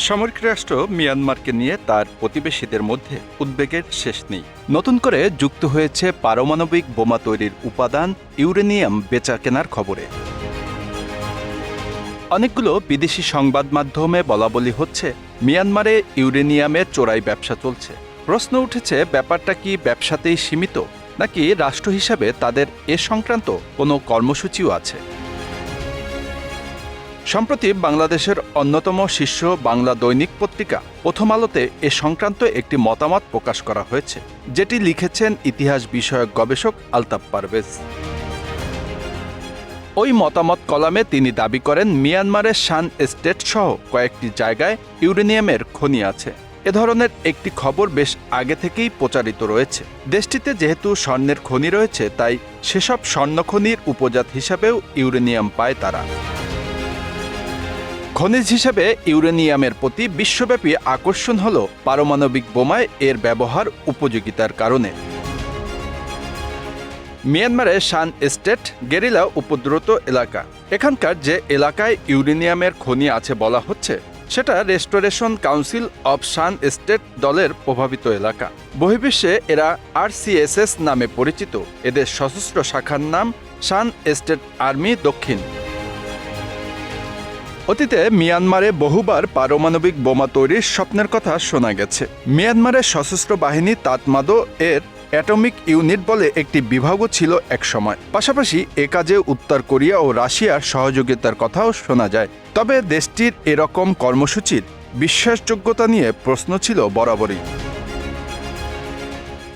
সামরিক রাষ্ট্র মিয়ানমারকে নিয়ে তার প্রতিবেশীদের মধ্যে উদ্বেগের শেষ নেই। নতুন করে যুক্ত হয়েছে পারমাণবিক বোমা তৈরির উপাদান ইউরেনিয়াম বেচাকেনার খবরে। অনেকগুলো বিদেশি সংবাদ মাধ্যমে বলাবলি হচ্ছে মিয়ানমারে ইউরেনিয়ামের চোরাই ব্যবসা চলছে। প্রশ্ন উঠেছে, ব্যাপারটা কি ব্যবসাতেই সীমিত, নাকি রাষ্ট্র হিসাবে তাদের এ সংক্রান্ত কোনো কর্মসূচিও আছে? সম্প্রতি বাংলাদেশের অন্যতম শীর্ষ বাংলা দৈনিক পত্রিকা প্রথম আলোতে এ সংক্রান্ত একটি মতামত প্রকাশ করা হয়েছে, যেটি লিখেছেন ইতিহাস বিষয়ক গবেষক আলতাফ পারভেজ। ওই মতামত কলামে তিনি দাবি করেন, মিয়ানমারের শান এস্টেট সহ কয়েকটি জায়গায় ইউরেনিয়ামের খনি আছে। এ ধরনের একটি খবর বেশ আগে থেকেই প্রচারিত রয়েছে। দেশটিতে যেহেতু স্বর্ণের খনি রয়েছে, তাই সেসব স্বর্ণখনির উপজাত হিসাবেও ইউরেনিয়াম পায় তারা। খনিজ হিসেবে ইউরেনিয়ামের প্রতি বিশ্বব্যাপী আকর্ষণ হল পারমাণবিক বোমায় এর ব্যবহার উপযোগিতার কারণে। মিয়ানমারের শান এস্টেট গেরিলা উপদ্রুত এলাকা। এখানকার যে এলাকায় ইউরেনিয়ামের খনি আছে বলা হচ্ছে, সেটা restoration council of Shan state দলের প্রভাবিত এলাকা। বহির্বিশ্বে এরা RCSS নামে পরিচিত। এদের সশস্ত্র শাখার নাম শান এস্টেট আর্মি দক্ষিণ। অতীতে মিয়ানমারে বহুবার পারমাণবিক বোমা তৈরির স্বপ্নের কথা শোনা গেছে। মিয়ানমারের সশস্ত্র বাহিনী তাতমাদো এর অ্যাটমিক ইউনিট বলে একটি বিভাগও ছিল একসময়। পাশাপাশি এ কাজে উত্তর কোরিয়া ও রাশিয়ার সহযোগিতার কথাও শোনা যায়। তবে দেশটির এরকম কর্মসূচির বিশ্বাসযোগ্যতা নিয়ে প্রশ্ন ছিল বরাবরই।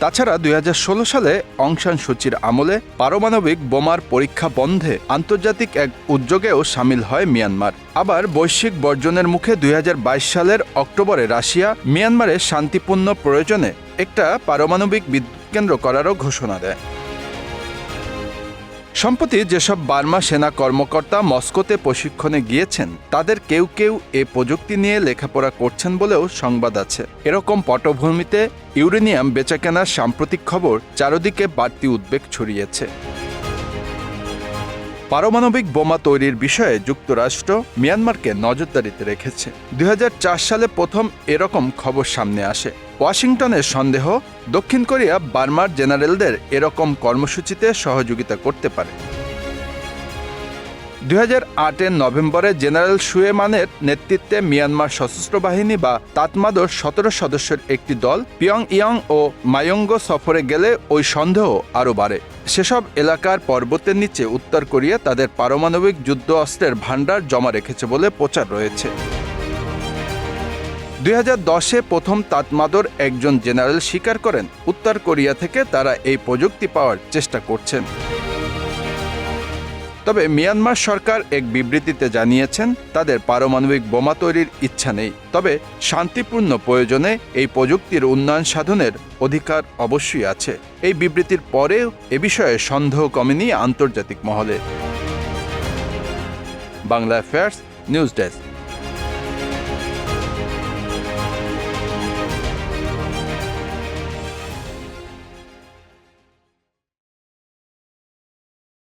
তাছাড়া 2016 সালে অং সান সুচির আমলে পারমাণবিক বোমার পরীক্ষা বন্ধে আন্তর্জাতিক এক উদ্যোগেও সামিল হয় মিয়ানমার। আবার বৈশ্বিক বর্জনের মুখে 2022 সালের অক্টোবরে রাশিয়া মিয়ানমারে শান্তিপূর্ণ প্রয়োজনে একটা পারমাণবিক বিদ্যুৎ কেন্দ্র করারও ঘোষণা দেয়। সম্প্রতি যেসব বার্মা সেনা কর্মকর্তা মস্কোতে প্রশিক্ষণে গিয়েছেন, তাদের কেউ কেউ এ প্রযুক্তি নিয়ে লেখাপড়া করছেন বলেও সংবাদ আছে। এরকম পটভূমিতে ইউরেনিয়াম বেচাকেনার সাম্প্রতিক খবর চারদিকে বাড়তি উদ্বেগ ছড়িয়েছে। পারমাণবিক বোমা তৈরির বিষয়ে যুক্তরাষ্ট্র মিয়ানমারকে নজরদারিতে রেখেছে। 2004 সালে প্রথম এরকম খবর সামনে আসে। ওয়াশিংটনের সন্দেহ, দক্ষিণ কোরিয়া বার্মার জেনারেলদের এরকম কর্মসূচিতে সহযোগিতা করতে পারে। 2008 নভেম্বরে জেনারেল সুয়েমানের নেতৃত্বে মিয়ানমার সশস্ত্র বাহিনী বা তাতমাদোর 17 সদস্যের একটি দল পিয়ংইয়ং ও মায়ঙ্গ সফরে গেলে ওই সন্দেহ আরও বাড়ে। সেসব এলাকার পর্বতের নিচে উত্তর কোরিয়া তাদের পারমাণবিক যুদ্ধ অস্ত্রের ভাণ্ডার জমা রেখেছে বলে প্রচার রয়েছে। 2010-এ প্রথম তাতমাদোর একজন জেনারেল স্বীকার করেন, উত্তর কোরিয়া থেকে তারা এই প্রযুক্তি পাওয়ার চেষ্টা করছেন। তবে মিয়ানমার সরকার এক বিবৃতিতে জানিয়েছেন, তাদের পারমাণবিক বোমা তৈরির ইচ্ছা নেই। তবে শান্তিপূর্ণ প্রয়োজনে এই প্রযুক্তির উন্নয়ন সাধনের অধিকার অবশ্যই আছে। এই বিবৃতির পরেও এ বিষয়ে সন্দেহ কমেনি আন্তর্জাতিক মহলে। Bangla affairs news desk.